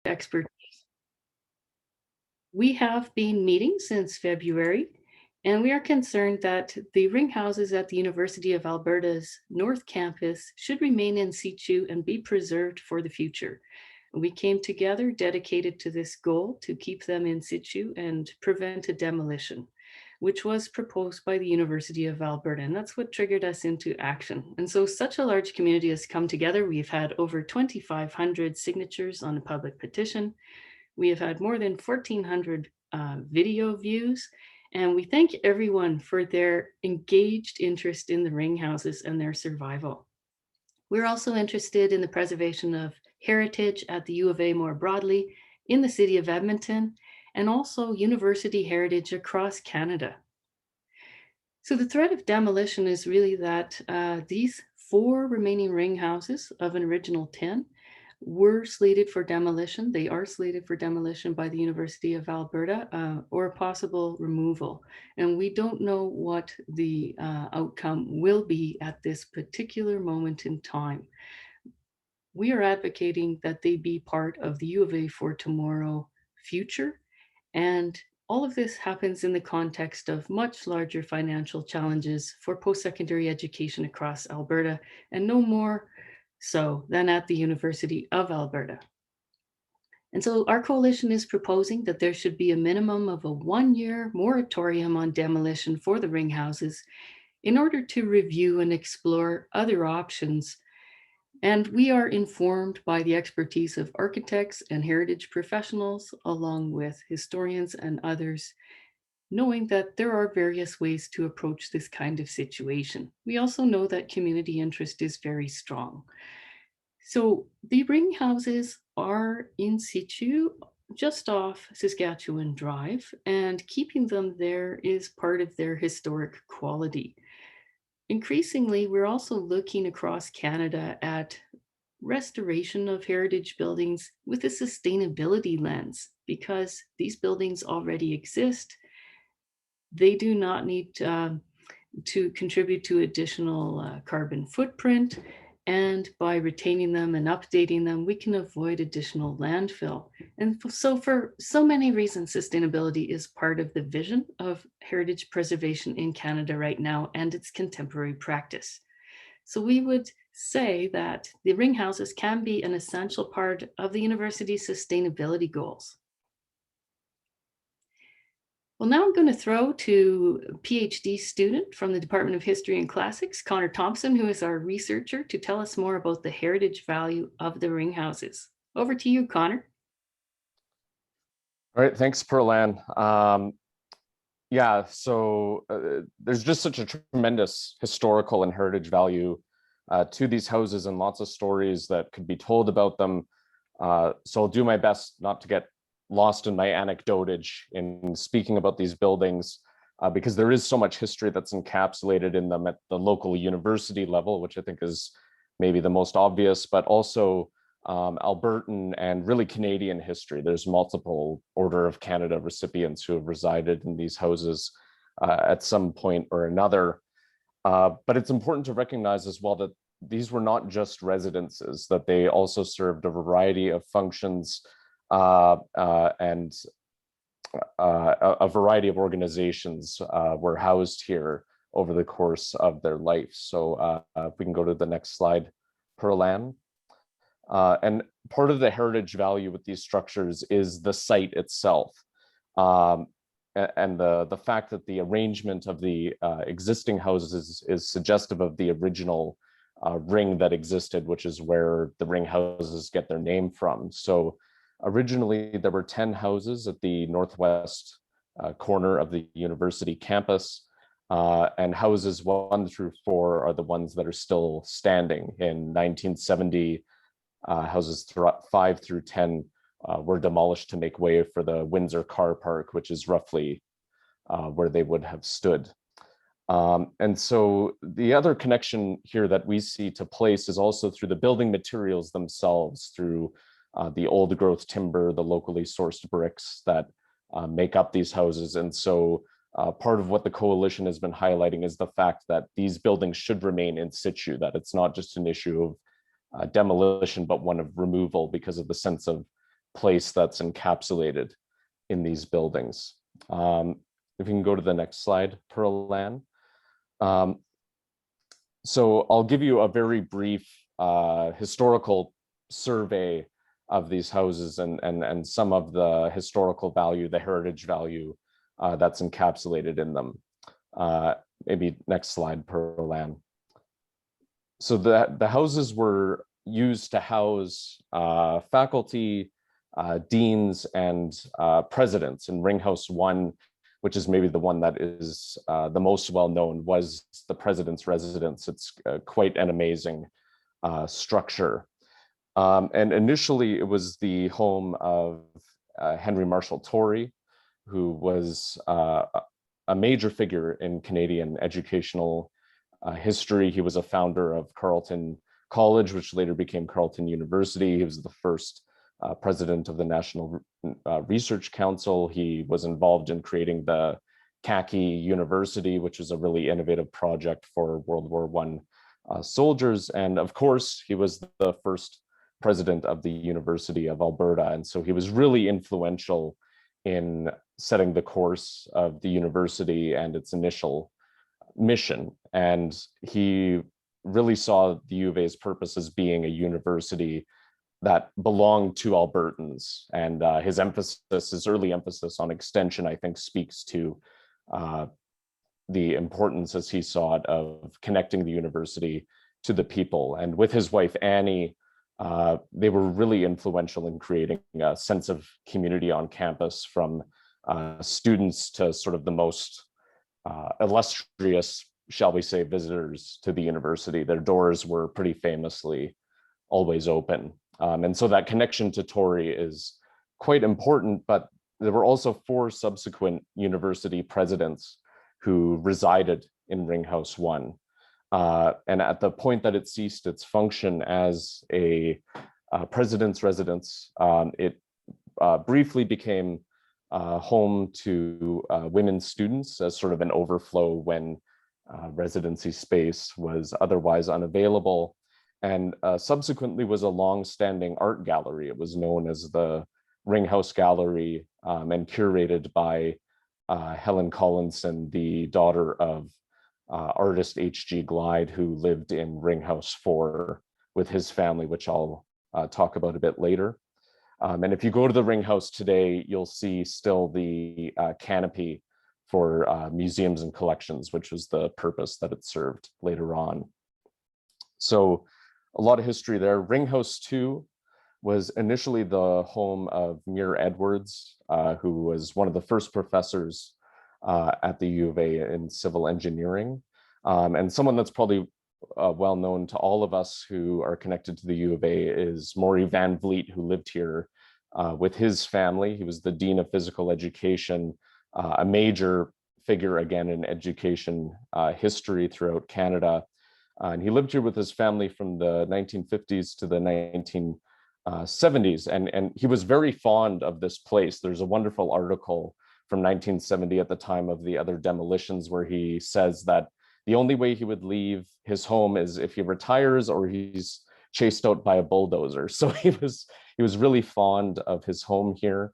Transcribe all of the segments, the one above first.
expertise. We have been meeting since February, and we are concerned that the ring houses at the University of Alberta's North Campus should remain in situ and be preserved for the future. We came together dedicated to this goal to keep them in situ and prevent a demolition, which was proposed by the University of Alberta. And that's what triggered us into action. And so such a large community has come together. We've had over 2,500 signatures on a public petition. We have had more than 1,400 video views, and we thank everyone for their engaged interest in the ring houses and their survival. We're also interested in the preservation of heritage at the U of A more broadly, in the city of Edmonton, and also university heritage across Canada. So the threat of demolition is really that these 4 remaining ring houses of an original 10 were slated for demolition. They are slated for demolition by the University of Alberta or possible removal. And we don't know what the outcome will be at this particular moment in time. We are advocating that they be part of the U of A for Tomorrow future. And all of this happens in the context of much larger financial challenges for post-secondary education across Alberta, and no more so than at the University of Alberta. And so our coalition is proposing that there should be a minimum of a 1-year moratorium on demolition for the ring houses in order to review and explore other options. And we are informed by the expertise of architects and heritage professionals, along with historians and others, knowing that there are various ways to approach this kind of situation. We also know that community interest is very strong. So the ring houses are in situ just off Saskatchewan Drive, and keeping them there is part of their historic quality. Increasingly, we're also looking across Canada at restoration of heritage buildings with a sustainability lens, because these buildings already exist. They do not need to contribute to additional carbon footprint. And by retaining them and updating them, we can avoid additional landfill. And so for so many reasons, sustainability is part of the vision of heritage preservation in Canada right now and its contemporary practice. So we would say that the ring houses can be an essential part of the university's sustainability goals. Well, now I'm going to throw to a PhD student from the Department of History and Classics, Connor Thompson, who is our researcher, to tell us more about the heritage value of the ring houses. Over to you, Connor. All right, thanks, Perlan. Yeah, so there's just such a tremendous historical and heritage value to these houses, and lots of stories that could be told about them. So I'll do my best not to get lost in my anecdotage in speaking about these buildings, because there is so much history that's encapsulated in them at the local university level, which I think is maybe the most obvious, but also Albertan and really Canadian history. There's multiple Order of Canada recipients who have resided in these houses at some point or another. But it's important to recognize as well that these were not just residences, that they also served a variety of functions and a variety of organizations were housed here over the course of their life. So if we can go to the next slide, Perlan. And part of the heritage value with these structures is the site itself. And the fact that the arrangement of the existing houses is suggestive of the original ring that existed, which is where the ring houses get their name from. So originally, there were 10 houses at the northwest corner of the university campus, and houses 1 through 4 are the ones that are still standing. In 1970, houses 5 through 10 were demolished to make way for the Windsor Car Park, which is roughly where they would have stood. And so the other connection here that we see to place is also through the building materials themselves, through the old growth timber, the locally sourced bricks that make up these houses. And so part of what the coalition has been highlighting is the fact that these buildings should remain in situ, that it's not just an issue of demolition, but one of removal because of the sense of place that's encapsulated in these buildings. If you can go to the next slide, Pearl-Lan. So I'll give you a very brief historical survey of these houses and some of the historical value, the heritage value that's encapsulated in them. Maybe next slide, Pearl-Lan. So the houses were used to house faculty, deans, and presidents. And Ring House 1, which is maybe the one that is the most well-known, was the president's residence. It's quite an amazing structure. And initially, it was the home of Henry Marshall Torrey, who was a major figure in Canadian educational history. He was a founder of Carleton College, which later became Carleton University. He was the first president of the National Research Council. He was involved in creating the Khaki University, which was a really innovative project for World War I soldiers. And of course, he was the first president of the University of Alberta. And so he was really influential in setting the course of the university and its initial mission. And he really saw the U of A's purpose as being a university that belonged to Albertans. And his early emphasis on extension, I think, speaks to the importance, as he saw it, of connecting the university to the people. And with his wife, Annie, they were really influential in creating a sense of community on campus, from students to sort of the most illustrious, shall we say, visitors to the university. Their doors were pretty famously always open. And so that connection to Torrey is quite important, but there were also 4 subsequent university presidents who resided in Ring House 1. And at the point that it ceased its function as a president's residence, it briefly became home to women students as sort of an overflow when residency space was otherwise unavailable, and subsequently was a long-standing art gallery. It was known as the Ring House Gallery, and curated by Helen Collinson, the daughter of artist H.G. Glide, who lived in Ring House 4 with his family, which I'll talk about a bit later. And if you go to the Ring House today, you'll see still the canopy for museums and collections, which was the purpose that it served later on. So a lot of history there. Ring House 2 was initially the home of Muir Edwards, who was one of the first professors at the U of A in civil engineering, and someone that's probably well known to all of us who are connected to the U of A is Maury Van Vliet, who lived here with his family. He was the Dean of Physical Education, a major figure again in education history throughout Canada. And he lived here with his family from the 1950s to the 1970s. And he was very fond of this place. There's a wonderful article from 1970 at the time of the other demolitions, where he says that the only way he would leave his home is if he retires or he's chased out by a bulldozer. So he was really fond of his home here.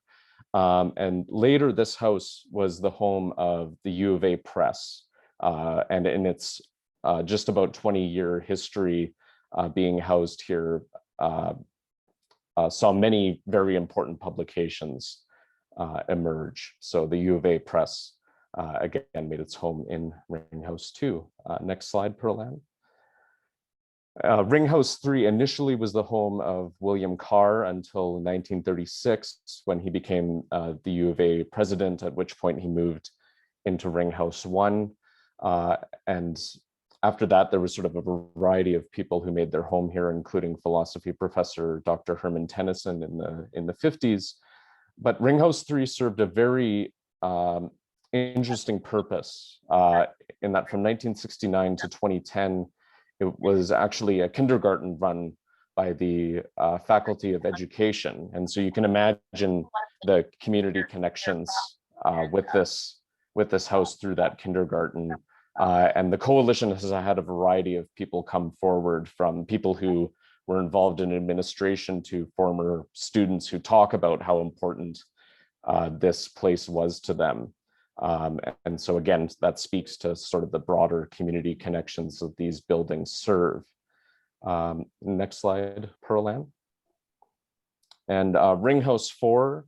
And later, this house was the home of the U of A Press, and in its just about 20-year history being housed here, saw many very important publications emerge. So the U of A Press, again, made its home in Ring House 2. Next slide, Pearl-Lan. Ring House 3 initially was the home of William Carr until 1936, when he became the U of A president, at which point he moved into Ring House 1. And after that, there was sort of a variety of people who made their home here, including philosophy professor Dr. Herman Tennyson in the 50s. But Ring House 3 served a very interesting purpose in that from 1969 to 2010, it was actually a kindergarten run by the Faculty of Education. And so you can imagine the community connections with this house through that kindergarten. And the coalition has had a variety of people come forward, from people who were involved in administration to former students who talk about how important this place was to them. And so again, that speaks to sort of the broader community connections that these buildings serve. Next slide, Pearl-Ann. And Ring House 4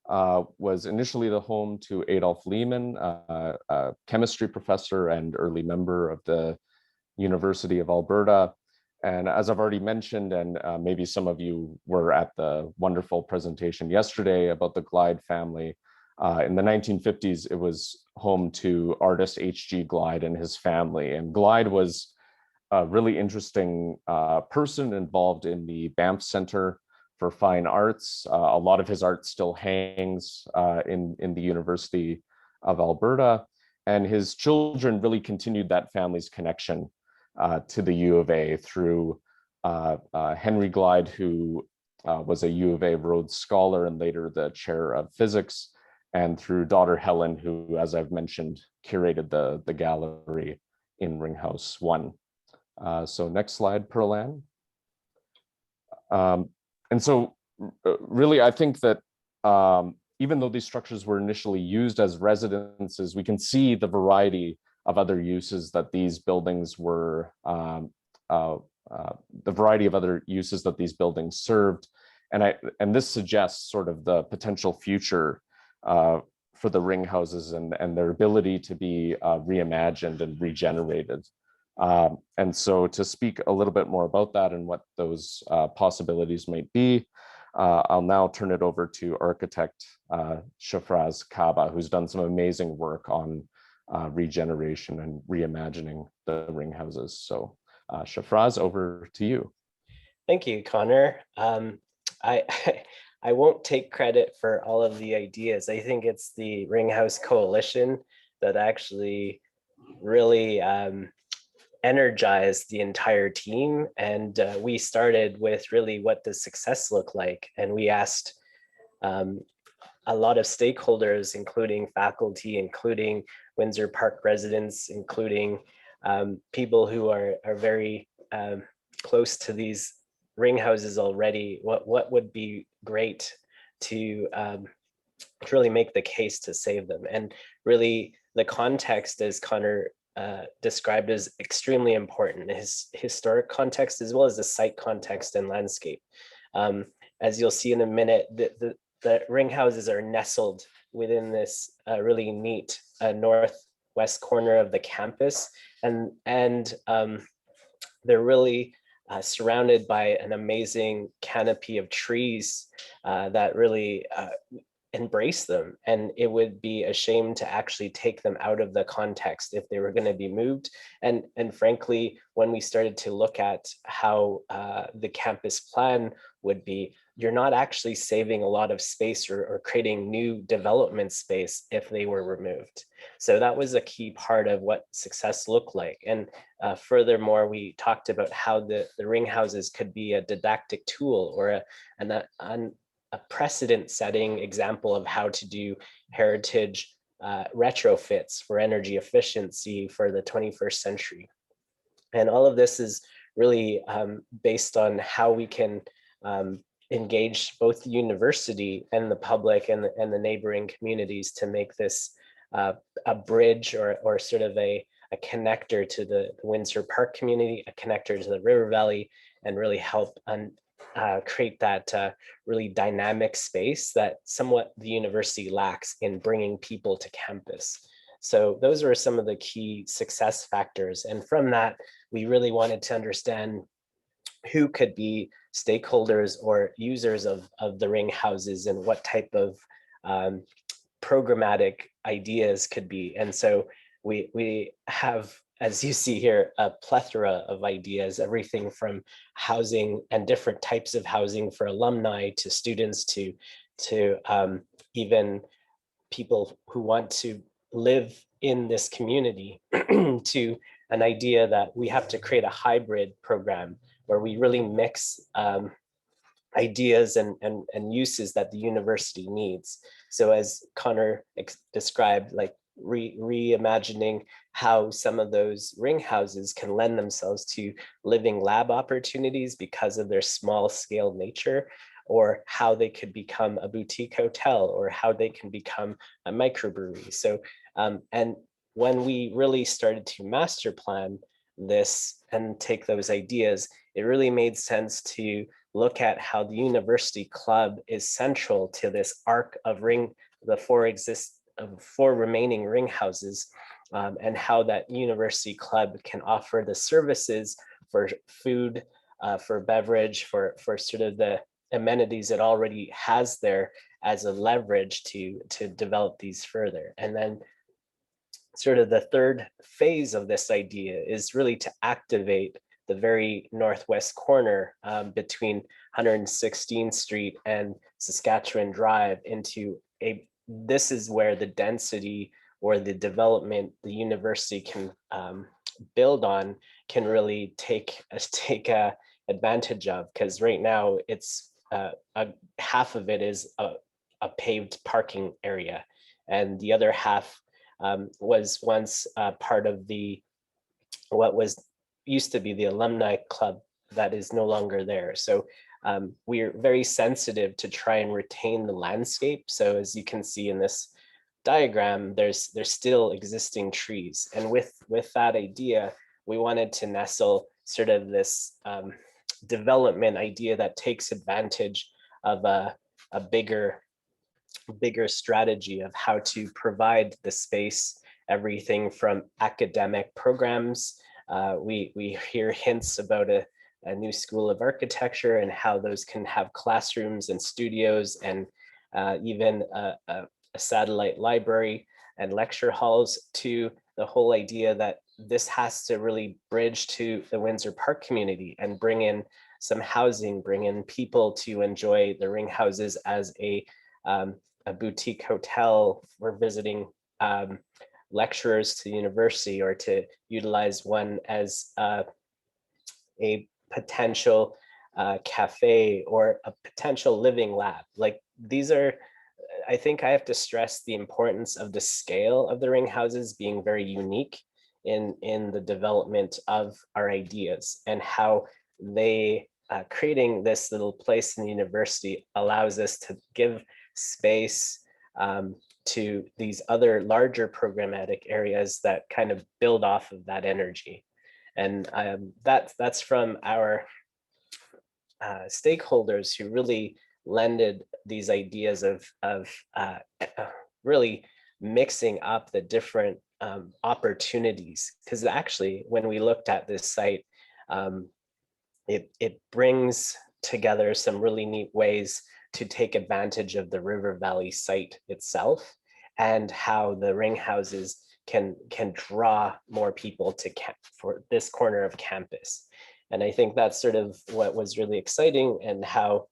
was initially the home to Adolf Lehman, a chemistry professor and early member of the University of Alberta. And as I've already mentioned, and maybe some of you were at the wonderful presentation yesterday about the Glyde family, in the 1950s, it was home to artist H.G. Glyde and his family. And Glyde was a really interesting person involved in the Banff Center for Fine Arts. A lot of his art still hangs in the University of Alberta. And his children really continued that family's connection to the U of A through Henry Glyde, who was a U of A Rhodes Scholar and later the chair of physics, and through daughter Helen, who, as I've mentioned, curated the gallery in Ring House 1. So next slide, Pearl-Ann. And so really, I think that even though these structures were initially used as residences, we can see the variety of other uses that these buildings were, the variety of other uses that these buildings served. And this suggests sort of the potential future for the ring houses and their ability to be reimagined and regenerated. And so to speak a little bit more about that and what those possibilities might be, I'll now turn it over to architect Shafraz Kaba, who's done some amazing work on regeneration and reimagining the ring houses. So Shafraz, over to you. Thank you, Connor. I won't take credit for all of the ideas. I think it's the Ring House Coalition that actually really energized the entire team. And we started with really what does success look like? And we asked a lot of stakeholders, including faculty, including Windsor Park residents, including people who are very close to these ring houses already, what would be great to really make the case to save them. And really the context, as Connor described, is extremely important, his historic context as well as the site context and landscape. As you'll see in a minute, the ring houses are nestled within this really neat northwest corner of the campus, and they're really surrounded by an amazing canopy of trees that really embrace them. And it would be a shame to actually take them out of the context if they were going to be moved. And frankly, when we started to look at how the campus plan would be, you're not actually saving a lot of space or creating new development space if they were removed. So that was a key part of what success looked like. And furthermore, we talked about how the ring houses could be a didactic tool or a precedent-setting example of how to do heritage retrofits for energy efficiency for the 21st century. And all of this is really based on how we can engage both the university and the public and the neighboring communities to make this a bridge or sort of a connector to the Windsor Park community, a connector to the River Valley, and really help create that really dynamic space that somewhat the university lacks in bringing people to campus. So those are some of the key success factors. And from that, we really wanted to understand who could be stakeholders or users of the ring houses and what type of programmatic ideas could be. And so we have, as you see here, a plethora of ideas, everything from housing and different types of housing for alumni to students to even people who want to live in this community to an idea that we have to create a hybrid program where we really mix ideas and uses that the university needs. So as Connor described, like reimagining how some of those ring houses can lend themselves to living lab opportunities because of their small scale nature, or how they could become a boutique hotel, or how they can become a microbrewery. So, and when we really started to master plan this and take those ideas, it really made sense to look at how the university club is central to this arc of the four remaining ring houses, and how that university club can offer the services for food, for beverage, for sort of the amenities it already has there as a leverage to develop these further. And then sort of the third phase of this idea is really to activate the very northwest corner, between 116th Street and Saskatchewan Drive into this is where the density or the development the university can build on can really take advantage of, because right now it's half of it is a paved parking area, and the other half was once part of what used to be the alumni club that is no longer there. So we're very sensitive to try and retain the landscape. So as you can see in this diagram, there's still existing trees. And with that idea, we wanted to nestle sort of this development idea that takes advantage of a bigger strategy of how to provide the space, everything from academic programs. We hear hints about a new school of architecture and how those can have classrooms and studios, and even a satellite library and lecture halls, to the whole idea that this has to really bridge to the Windsor Park community and bring in some housing, bring in people to enjoy the ring houses as a boutique hotel. We're visiting lecturers to the university, or to utilize one as a potential cafe or a potential living lab. Like, these are, I think I have to stress the importance of the scale of the ring houses being very unique in the development of our ideas, and how they creating this little place in the university allows us to give space to these other larger programmatic areas that kind of build off of that energy. And that's from our stakeholders who really lended these ideas of really mixing up the different opportunities. Because actually, when we looked at this site, it brings together some really neat ways to take advantage of the River Valley site itself, and how the ring houses can draw more people for this corner of campus. And I think that's sort of what was really exciting, and how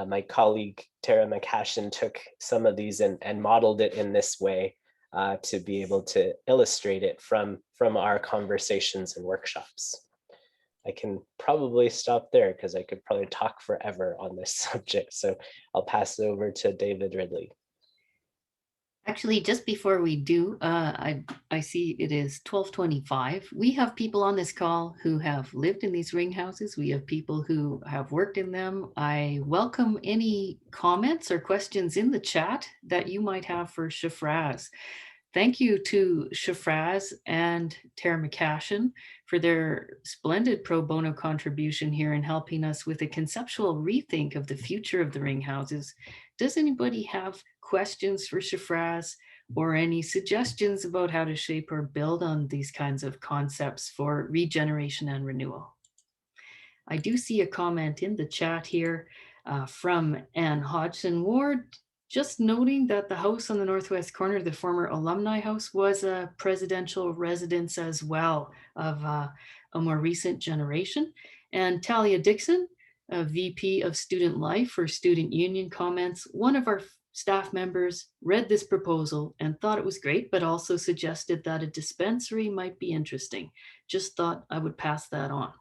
my colleague Tara McCashin took some of these and modeled it in this way to be able to illustrate it from our conversations and workshops. I can probably stop there because I could probably talk forever on this subject. So I'll pass it over to David Ridley. Actually, just before we do, I see it is 12:25. We have people on this call who have lived in these ring houses. We have people who have worked in them. I welcome any comments or questions in the chat that you might have for Shafraz. Thank you to Shafraz and Tara McCashin for their splendid pro bono contribution here in helping us with a conceptual rethink of the future of the ring houses. Does anybody have questions for Shafraz, or any suggestions about how to shape or build on these kinds of concepts for regeneration and renewal? I do see a comment in the chat here from Ann Hodgson Ward, just noting that the house on the northwest corner, the former alumni house, was a presidential residence as well of a more recent generation. And Talia Dixon, a VP of Student Life for Student Union, comments, one of our staff members read this proposal and thought it was great, but also suggested that a dispensary might be interesting. Just thought I would pass that on.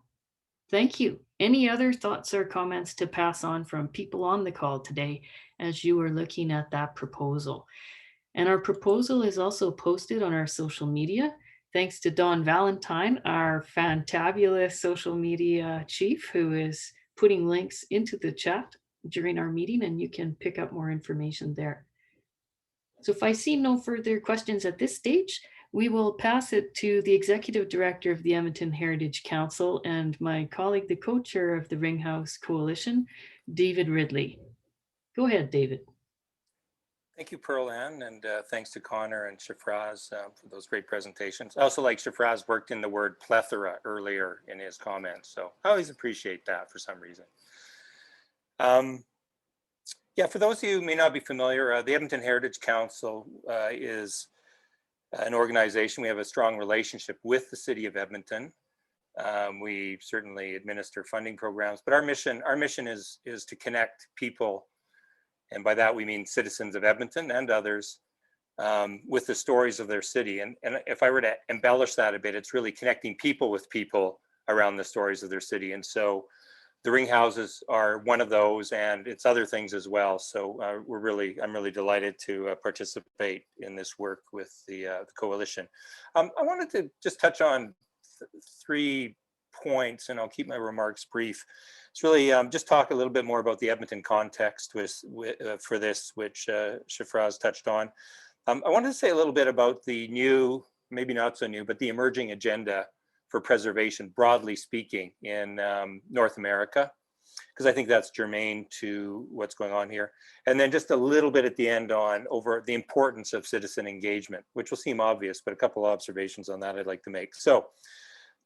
Thank you. Any other thoughts or comments to pass on from people on the call today as you are looking at that proposal? And our proposal is also posted on our social media. Thanks to Don Valentine, our fantabulous social media chief, who is putting links into the chat during our meeting, and you can pick up more information there. So if I see no further questions at this stage, we will pass it to the Executive Director of the Edmonton Heritage Council and my colleague, the co-chair of the Ringhouse Coalition, David Ridley. Go ahead, David. Thank you, Pearl Ann, and thanks to Connor and Shafraz for those great presentations. I also like Shafraz worked in the word plethora earlier in his comments, so I always appreciate that for some reason. Yeah, for those of you who may not be familiar, the Edmonton Heritage Council is an organization. We have a strong relationship with the city of Edmonton. We certainly administer funding programs, but our mission is to connect people, and by that we mean citizens of Edmonton and others, with the stories of their city. And if I were to embellish that a bit, it's really connecting people with people around the stories of their city. And so the ring houses are one of those, and it's other things as well. So I'm really delighted to participate in this work with the coalition. I wanted to just touch on 3 points, and I'll keep my remarks brief. It's really just talk a little bit more about the Edmonton context for this, which Shafraz touched on. I wanted to say a little bit about the new, maybe not so new, but the emerging agenda for preservation, broadly speaking, in North America, because I think that's germane to what's going on here. And then just a little bit at the end on over the importance of citizen engagement, which will seem obvious, but a couple of observations on that I'd like to make. So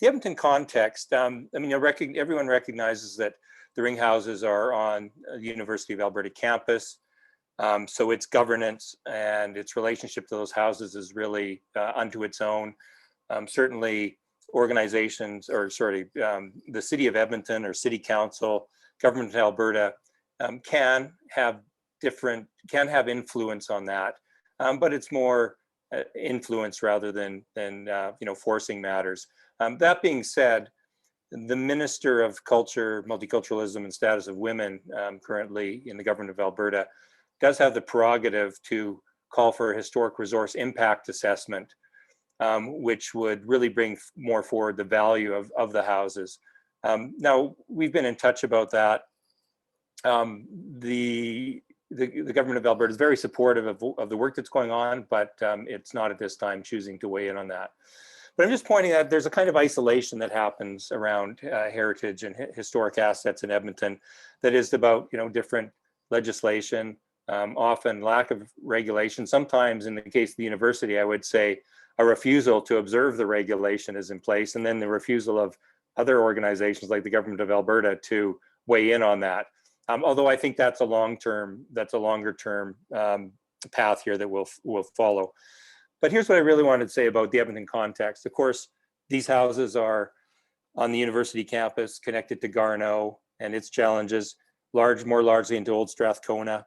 the Edmonton context, I mean, everyone recognizes that the ring houses are on the University of Alberta campus. So its governance and its relationship to those houses is really unto its own. Certainly organizations, or sorry, the city of Edmonton or city council, government of Alberta can have influence on that, but it's more influence rather than forcing matters. That being said, the Minister of Culture, Multiculturalism and Status of Women currently in the government of Alberta does have the prerogative to call for a historic resource impact assessment, which would really bring more forward the value of the houses. Now, we've been in touch about that. The government of Alberta is very supportive of the work that's going on, but it's not at this time choosing to weigh in on that. But I'm just pointing out there's a kind of isolation that happens around heritage and historic assets in Edmonton that is about different legislation, often lack of regulation. Sometimes in the case of the university, I would say a refusal to observe the regulation is in place, and then the refusal of other organizations like the government of Alberta to weigh in on that. Although I think that's a longer term path here that we'll follow. But here's what I really wanted to say about the Edmonton context. Of course, these houses are on the university campus, connected to Garneau and its challenges, more largely into Old Strathcona.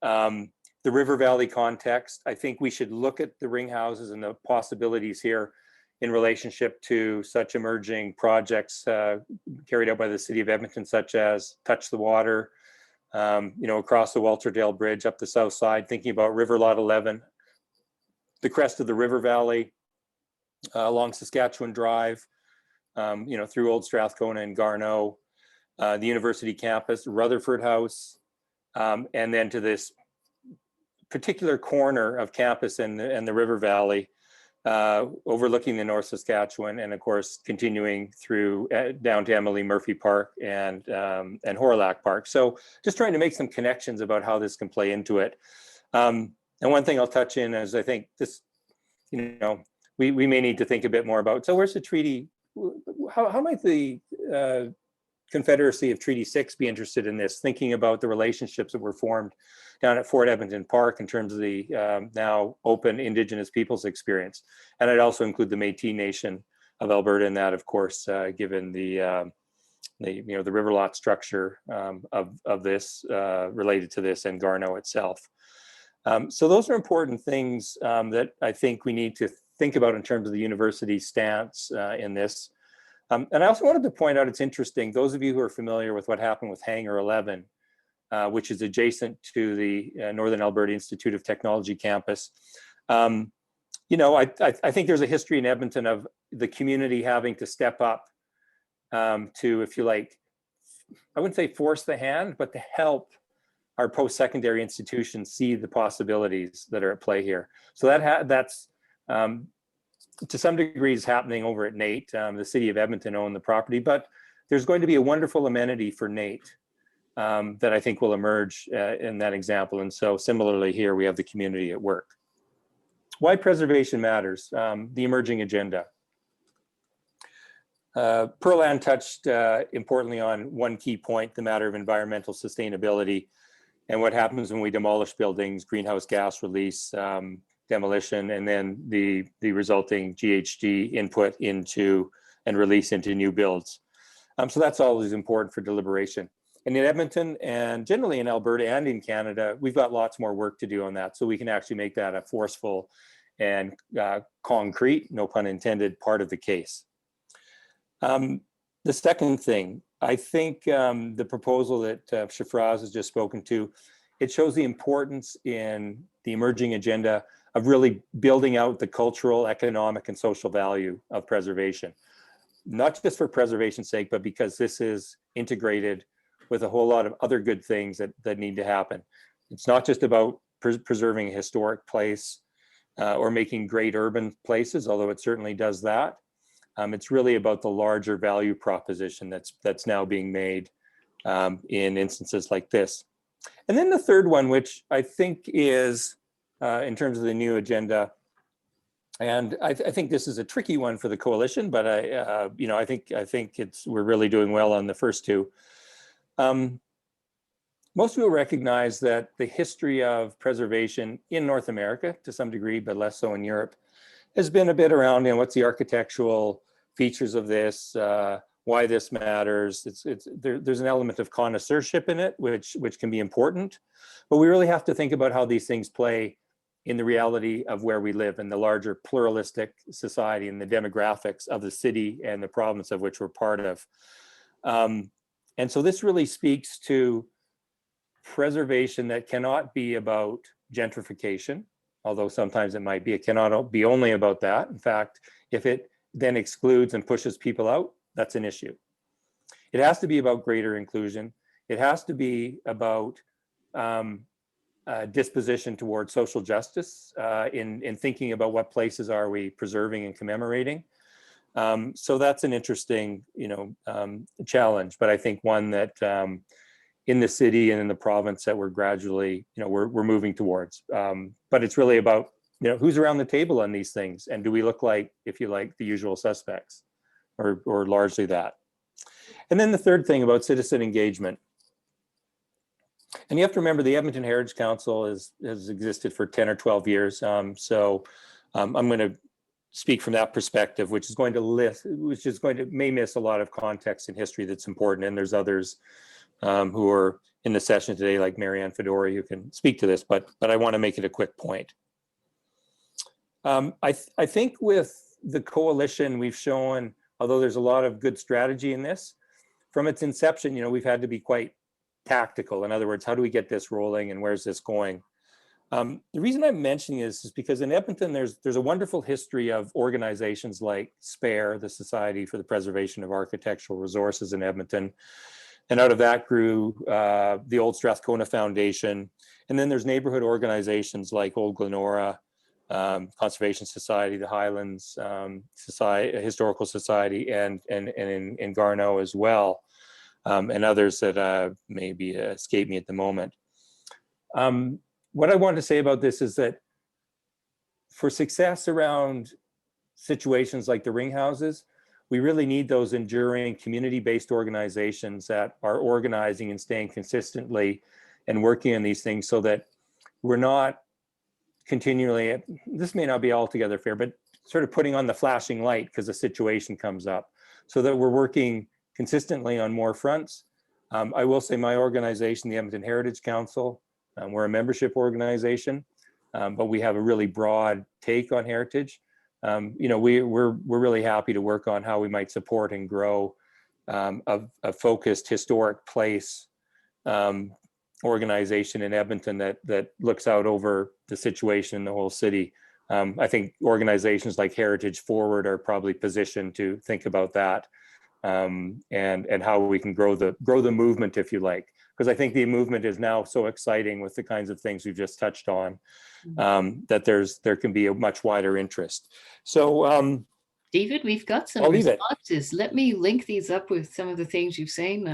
The River Valley context, I think we should look at the ring houses and the possibilities here in relationship to such emerging projects carried out by the city of Edmonton, such as Touch the Water, across the Walterdale Bridge up the south side, thinking about River Lot 11, the crest of the River Valley, along Saskatchewan Drive, through Old Strathcona and Garneau, the university campus, Rutherford House, and then to this particular corner of campus and the River Valley, overlooking the North Saskatchewan, and of course continuing through down to Emily Murphy Park and Horillac Park. So just trying to make some connections about how this can play into it. And one thing I'll touch in is I think this, we may need to think a bit more about. So where's the treaty? How might the Confederacy of Treaty 6 be interested in this, thinking about the relationships that were formed down at Fort Edmonton Park in terms of the now open Indigenous peoples experience? And I'd also include the Métis Nation of Alberta in that, of course, given the river lot structure of this related to this and Garneau itself. So those are important things that I think we need to think about in terms of the university stance in this. And I also wanted to point out, it's interesting, those of you who are familiar with what happened with Hangar 11, which is adjacent to the Northern Alberta Institute of Technology campus. You know, I think there's a history in Edmonton of the community having to step up to, if you like, I wouldn't say force the hand, but to help our post-secondary institutions see the possibilities that are at play here. So that's to some degree is happening over at NAIT. The city of Edmonton owned the property, but there's going to be a wonderful amenity for NAIT that I think will emerge in that example. And so similarly here, we have the community at work. Why preservation matters, the emerging agenda. Pearl Ann touched importantly on one key point, the matter of environmental sustainability and what happens when we demolish buildings, greenhouse gas release, demolition, and then the resulting GHG input into and release into new builds. So that's always important for deliberation. And in Edmonton and generally in Alberta and in Canada, we've got lots more work to do on that. So we can actually make that a forceful and concrete, no pun intended, part of the case. The second thing, I think the proposal that Shafraz has just spoken to, it shows the importance in the emerging agenda of really building out the cultural, economic, and social value of preservation. Not just for preservation's sake, but because this is integrated with a whole lot of other good things that need to happen. It's not just about preserving a historic place or making great urban places, although it certainly does that. It's really about the larger value proposition that's now being made in instances like this. And then the third one, which I think is in terms of the new agenda, and I think this is a tricky one for the coalition, but I think we're really doing well on the first two. Most people recognize that the history of preservation in North America, to some degree, but less so in Europe, has been a bit around, what's the architectural features of this, why this matters. There's an element of connoisseurship in it, which can be important, but we really have to think about how these things play in the reality of where we live in the larger pluralistic society and the demographics of the city and the province of which we're part of. And so this really speaks to preservation that cannot be about gentrification, although sometimes it might be. It cannot be only about that. In fact, if it then excludes and pushes people out, that's an issue. It has to be about greater inclusion. It has to be about disposition towards social justice in thinking about what places are we preserving and commemorating. So that's an interesting, challenge, but I think one that in the city and in the province that we're gradually, we're moving towards. But it's really about, who's around the table on these things, and do we look like, if you like, the usual suspects, or largely that. And then the third thing about citizen engagement. And you have to remember the Edmonton Heritage Council has existed for 10 or 12 years. So I'm going to speak from that perspective, which is going to may miss a lot of context and history that's important. And there's others who are in the session today, like Marianne Fedori, who can speak to this, but I want to make it a quick point. I think with the coalition, we've shown, although there's a lot of good strategy in this, from its inception, we've had to be quite tactical. In other words, how do we get this rolling and where's this going? The reason I'm mentioning this is because in Edmonton, there's a wonderful history of organizations like SPARE, the Society for the Preservation of Architectural Resources in Edmonton. And out of that grew the Old Strathcona Foundation. And then there's neighborhood organizations like Old Glenora, Conservation Society, the Highlands Historical Society, and in Garneau as well, and others that maybe escape me at the moment. What I want to say about this is that for success around situations like the ring houses, we really need those enduring community-based organizations that are organizing and staying consistently and working on these things so that we're not continually, this may not be altogether fair, but sort of putting on the flashing light because a situation comes up, so that we're working consistently on more fronts. I will say my organization, the Edmonton Heritage Council, we're a membership organization, but we have a really broad take on heritage. We're really happy to work on how we might support and grow a focused historic place organization in Edmonton that looks out over the situation in the whole city. I think organizations like Heritage Forward are probably positioned to think about that, and how we can grow the movement, if you like, because I think the movement is now so exciting with the kinds of things we've just touched on, that there can be a much wider interest. So David, we've got some I'll leave it. responses. Let me link these up with some of the things you've saying.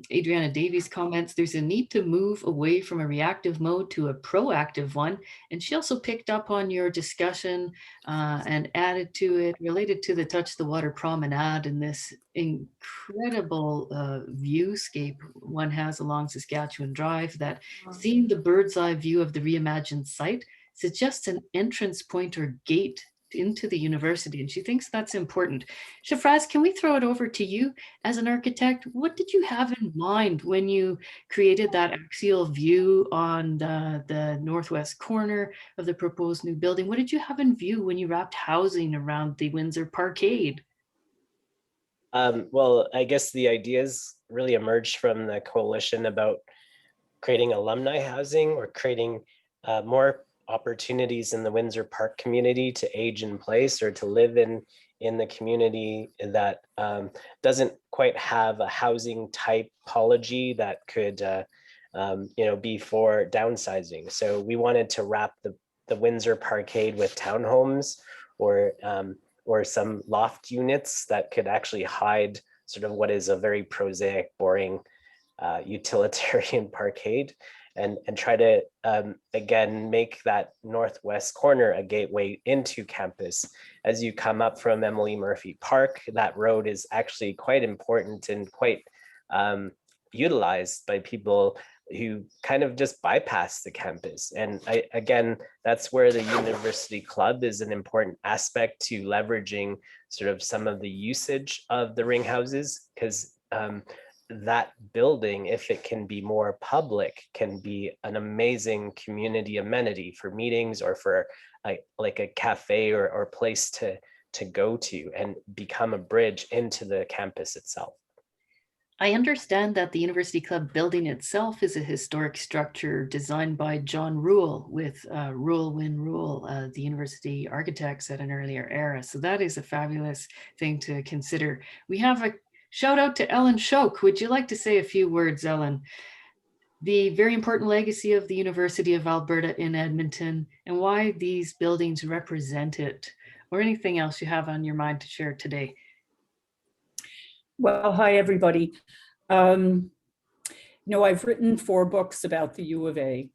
Adriana Davies comments, there's a need to move away from a reactive mode to a proactive one. And she also picked up on your discussion and added to it, related to the Touch the Water promenade and this incredible viewscape one has along Saskatchewan Drive, that seeing the bird's eye view of the reimagined site suggests an entrance point or gate into the university, and she thinks that's important. Shafraz, can we throw it over to you as an architect? What did you have in mind when you created that axial view on the northwest corner of the proposed new building? What did you have in view when you wrapped housing around the Windsor Parkade? Well, I guess the ideas really emerged from the coalition about creating alumni housing or creating more opportunities in the Windsor Park community to age in place or to live in the community that doesn't quite have a housing typology that could be for downsizing. So we wanted to wrap the Windsor Parkade with townhomes or some loft units that could actually hide sort of what is a very prosaic, boring utilitarian parkade, and try to, again, make that northwest corner a gateway into campus. As you come up from Emily Murphy Park, that road is actually quite important and quite utilized by people who kind of just bypass the campus. And again, that's where the University Club is an important aspect to leveraging sort of some of the usage of the ring houses, because that building, if it can be more public, can be an amazing community amenity for meetings or for like a cafe or place to go to and become a bridge into the campus itself. I understand that the University Club building itself is a historic structure designed by John Rule with Rule Win Rule, the university architects at an earlier era. So that is a fabulous thing to consider. We have a shout out to Ellen Shoke. Would you like to say a few words, Ellen? The very important legacy of the University of Alberta in Edmonton and why these buildings represent it, or anything else you have on your mind to share today. Well, hi, everybody. I've written 4 books about the U of A,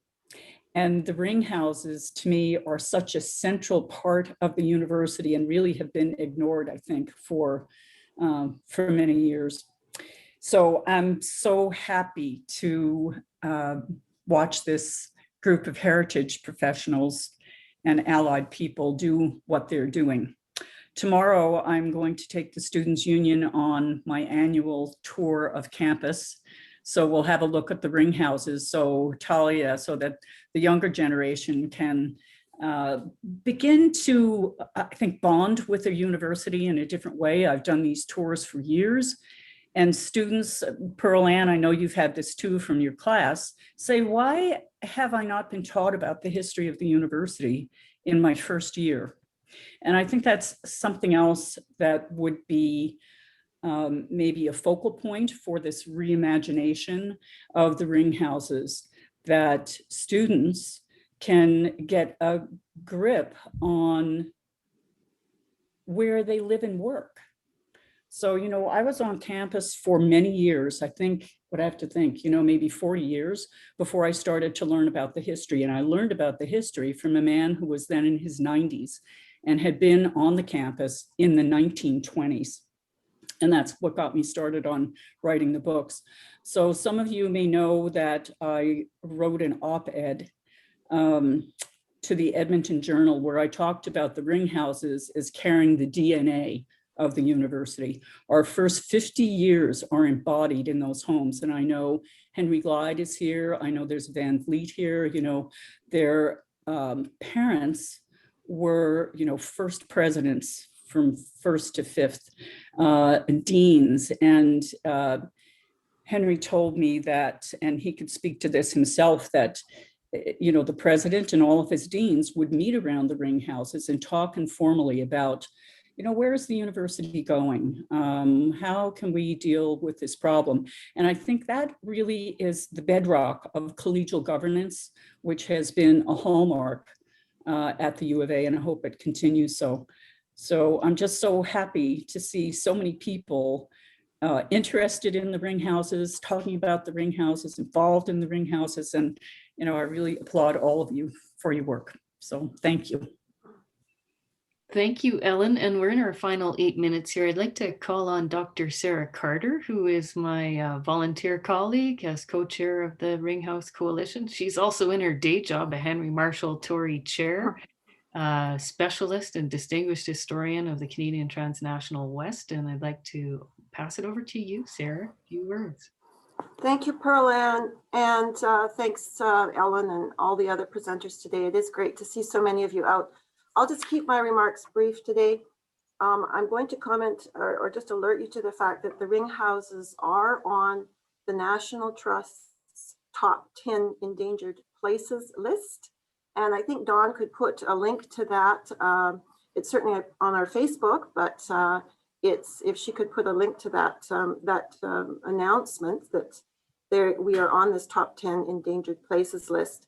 and the ring houses to me are such a central part of the university and really have been ignored, I think, for many years. So I'm so happy to watch this group of heritage professionals and allied people do what they're doing. Tomorrow, I'm going to take the Students' Union on my annual tour of campus. So we'll have a look at the ring houses. So Talia, so that the younger generation can begin to, I think, bond with their university in a different way. I've done these tours for years. And students, Pearl Ann, I know you've had this too from your class, say, why have I not been taught about the history of the university in my first year? And I think that's something else that would be maybe a focal point for this reimagination of the ring houses, that students can get a grip on where they live and work. So, I was on campus for many years. I think, what I have to think, maybe 40 years before I started to learn about the history. And I learned about the history from a man who was then in his 90s and had been on the campus in the 1920s. And that's what got me started on writing the books. So some of you may know that I wrote an op-ed to the Edmonton Journal where I talked about the ring houses as carrying the DNA of the university. Our first 50 years are embodied in those homes. And I know Henry Glide is here. I know there's Van Vliet here. Their parents were, first presidents from first to fifth, deans, and Henry told me that, and he could speak to this himself, that the president and all of his deans would meet around the ring houses and talk informally about, where is the university going? How can we deal with this problem? And I think that really is the bedrock of collegial governance, which has been a hallmark at the U of A, and I hope it continues so. So I'm just so happy to see so many people interested in the ring houses, talking about the ring houses, involved in the ring houses. And, I really applaud all of you for your work. So thank you. Thank you, Ellen. And we're in our final 8 minutes here. I'd like to call on Dr. Sarah Carter, who is my volunteer colleague as co-chair of the Ring House Coalition. She's also in her day job a Henry Marshall Torrey Chair, specialist and distinguished historian of the Canadian Transnational West. And I'd like to pass it over to you, Sarah. A few words. Thank you, Pearl Ann, and thanks, Ellen, and all the other presenters today. It is great to see so many of you out. I'll just keep my remarks brief today. I'm going to comment or just alert you to the fact that the ring houses are on the National Trust's top 10 endangered places list. And I think Dawn could put a link to that. It's certainly on our Facebook, but if she could put a link to that announcement that we are on this top 10 endangered places list.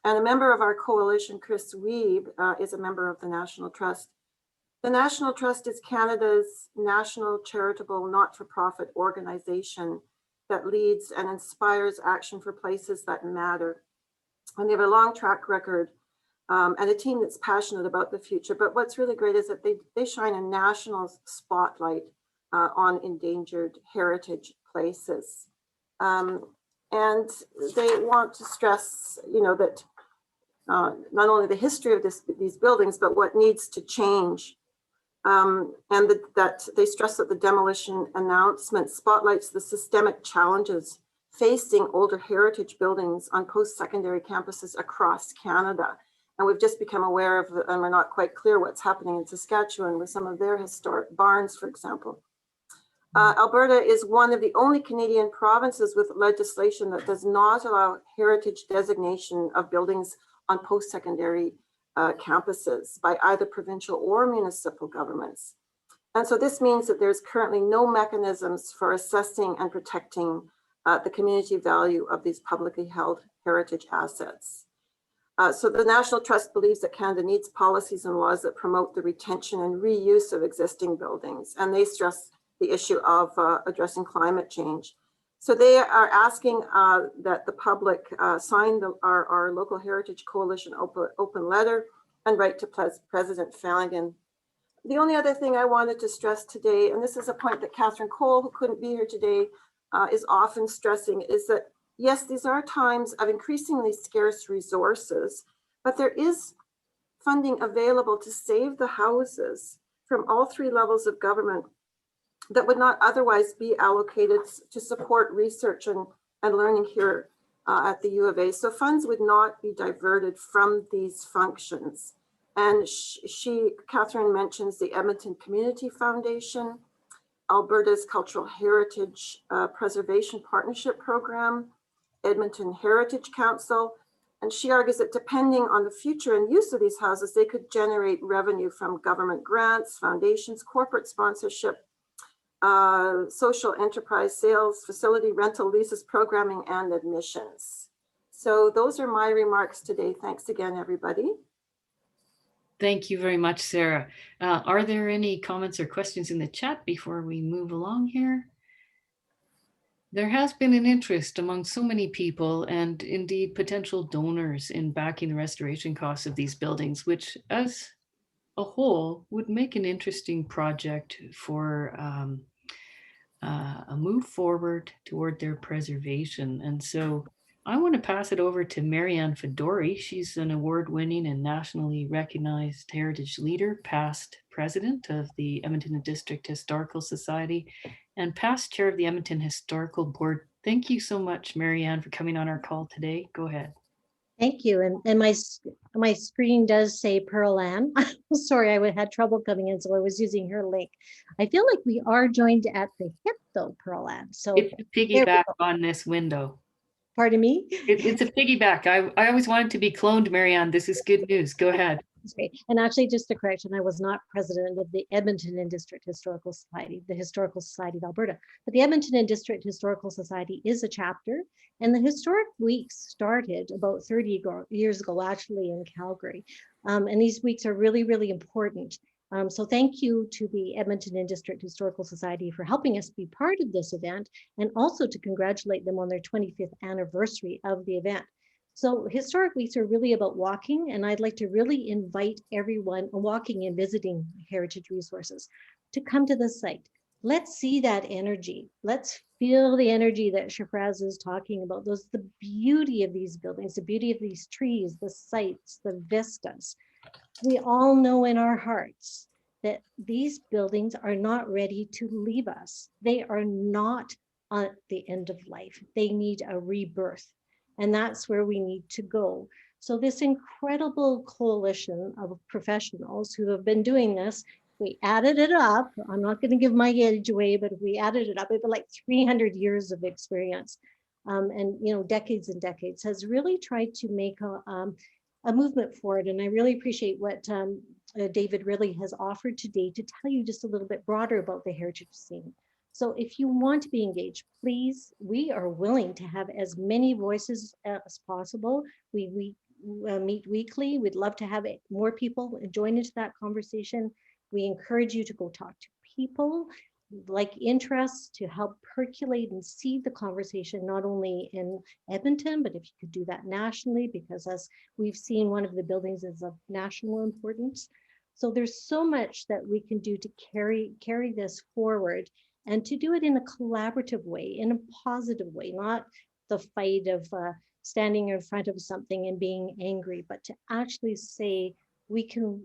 And a member of our coalition, Chris Weeb, is a member of the National Trust. The National Trust is Canada's national charitable not-for-profit organization that leads and inspires action for places that matter. And they have a long track record and a team that's passionate about the future. But what's really great is that they shine a national spotlight on endangered heritage places. And they want to stress, that not only the history of these buildings, but what needs to change. And that they stress that the demolition announcement spotlights the systemic challenges facing older heritage buildings on post-secondary campuses across Canada. And we've just become aware of, and we're not quite clear what's happening in Saskatchewan with some of their historic barns, for example. Alberta is one of the only Canadian provinces with legislation that does not allow heritage designation of buildings on post-secondary campuses by either provincial or municipal governments. And so this means that there's currently no mechanisms for assessing and protecting the community value of these publicly held heritage assets. So the National Trust believes that Canada needs policies and laws that promote the retention and reuse of existing buildings. And they stress the issue of addressing climate change. So they are asking that the public sign our local Heritage Coalition open letter and write to President Flanagan. The only other thing I wanted to stress today, and this is a point that Catherine Cole, who couldn't be here today, is often stressing, is that yes, these are times of increasingly scarce resources, but there is funding available to save the houses from all three levels of government that would not otherwise be allocated to support research and learning here at the U of A. So funds would not be diverted from these functions. And Catherine mentions the Edmonton Community Foundation, Alberta's Cultural Heritage Preservation Partnership Program, Edmonton Heritage Council, and she argues that depending on the future and use of these houses, they could generate revenue from government grants, foundations, corporate sponsorship, social enterprise sales, facility rental leases, programming, and admissions. So those are my remarks today. Thanks again, everybody. Thank you very much, Sarah. Are there any comments or questions in the chat before we move along here? There has been an interest among so many people and indeed potential donors in backing the restoration costs of these buildings, which as a whole would make an interesting project for a move forward toward their preservation. And so I want to pass it over to Marianne Fedori. She's an award-winning and nationally recognized heritage leader, past president of the Edmonton District Historical Society, and past chair of the Edmonton Historical Board. Thank you so much, Marianne, for coming on our call today. Go ahead. Thank you. And my screen does say Pearl Ann. Sorry, I had trouble coming in, so I was using her link. I feel like we are joined at the hip though, Pearl Ann. So It's a piggyback on this window. pardon me. It's a piggyback. I always wanted to be cloned, Marianne. This is good news. Go ahead. That's great. And actually, just a correction, I was not president of the Edmonton and District Historical Society, the Historical Society of Alberta. But the Edmonton and District Historical Society is a chapter, and the Historic Weeks started about 30 years ago, actually in Calgary. And these weeks are really, really important. So thank you to the Edmonton and District Historical Society for helping us be part of this event, and also to congratulate them on their 25th anniversary of the event. So Historic Weeks are really about walking, and I'd like to really invite everyone walking and visiting heritage resources to come to the site. Let's see that energy. Let's feel the energy that Shafraz is talking about. The beauty of these buildings, the beauty of these trees, the sites, the vistas. We all know in our hearts that these buildings are not ready to leave us. They are not at the end of life. They need a rebirth. And that's where we need to go. So this incredible coalition of professionals who have been doing this, we added it up. I'm not going to give my age away, but if we added it up, it'd be like 300 years of experience. And decades and decades, has really tried to make a movement forward. And I really appreciate what David Ridley has offered today to tell you just a little bit broader about the heritage scene. So if you want to be engaged, please, we are willing to have as many voices as possible. We meet weekly. We'd love to have more people join into that conversation. We encourage you to go talk to people like interests to help percolate and seed the conversation, not only in Edmonton, but if you could do that nationally, because as we've seen, one of the buildings is of national importance. So there's so much that we can do to carry this forward, and to do it in a collaborative way, in a positive way, not the fight of standing in front of something and being angry, but to actually say, we can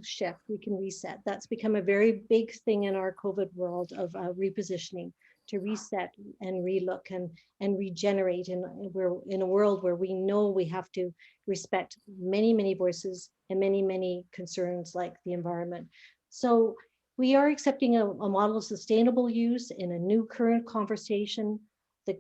shift, we can reset. That's become a very big thing in our COVID world of repositioning, to reset and relook and regenerate. And we're in a world where we know we have to respect many, many voices and many, many concerns like the environment. So we are accepting a model of sustainable use in a new current conversation. The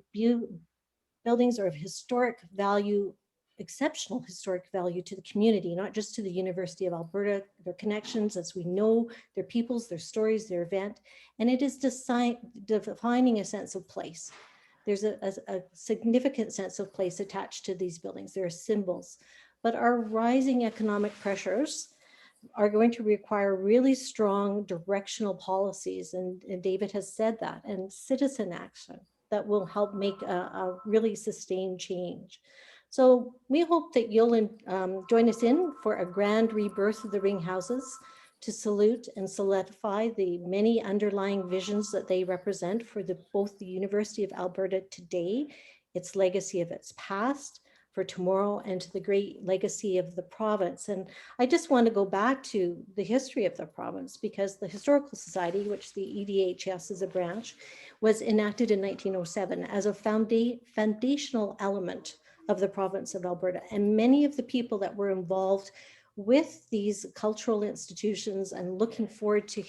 buildings are of historic value, exceptional historic value to the community, not just to the University of Alberta, their connections, as we know, their peoples, their stories, their event, and it is defining a sense of place. There's a significant sense of place attached to these buildings. There are symbols, but our rising economic pressures are going to require really strong directional policies, and David has said that, and citizen action that will help make a really sustained change. So we hope that you'll join us in for a grand rebirth of the ring houses, to salute and solidify the many underlying visions that they represent for both the University of Alberta today, its legacy of its past, for tomorrow, and to the great legacy of the province. And I just want to go back to the history of the province, because the Historical Society, which the EDHS is a branch, was enacted in 1907 as a foundational element of the province of Alberta. And many of the people that were involved with these cultural institutions and looking forward to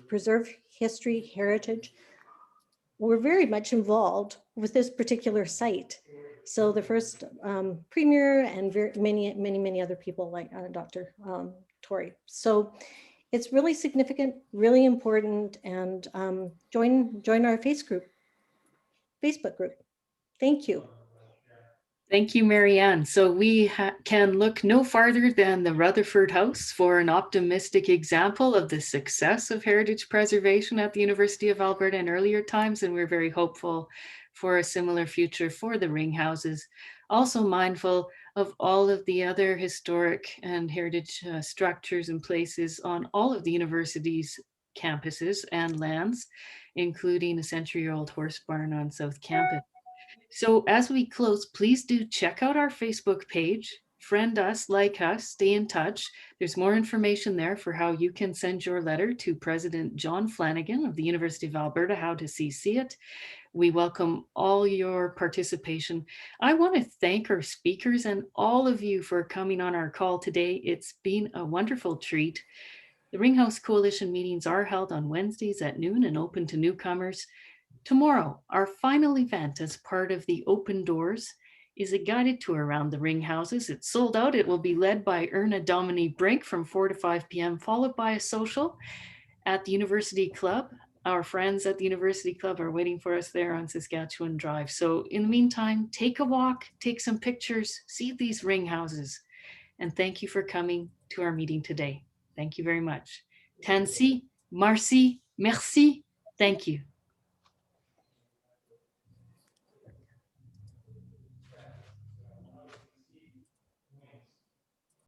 preserve history, heritage, were very much involved with this particular site. So the first premier and many other people like Dr. Torrey. So it's really significant, really important, and join our Facebook group. Thank you. Thank you, Marianne. So we can look no farther than the Rutherford House for an optimistic example of the success of heritage preservation at the University of Alberta in earlier times, and we're very hopeful for a similar future for the ring houses. Also mindful of all of the other historic and heritage structures and places on all of the university's campuses and lands, including a century-old horse barn on South Campus. So as we close, please do check out our Facebook page, friend us, like us, stay in touch. There's more information there for how you can send your letter to President John Flanagan of the University of Alberta, how to CC it. We welcome all your participation. I want to thank our speakers and all of you for coming on our call today. It's been a wonderful treat. The Ringhouse Coalition meetings are held on Wednesdays at noon and open to newcomers. Tomorrow, our final event as part of the Open Doors is a guided tour around the ring houses. It's sold out. It will be led by Erna Dominique Brink from 4 to 5 p.m., followed by a social at the University Club. Our friends at the University Club are waiting for us there on Saskatchewan Drive. So in the meantime, take a walk, take some pictures, see these ring houses. And thank you for coming to our meeting today. Thank you very much. Tansi, Marcy, merci. Thank you.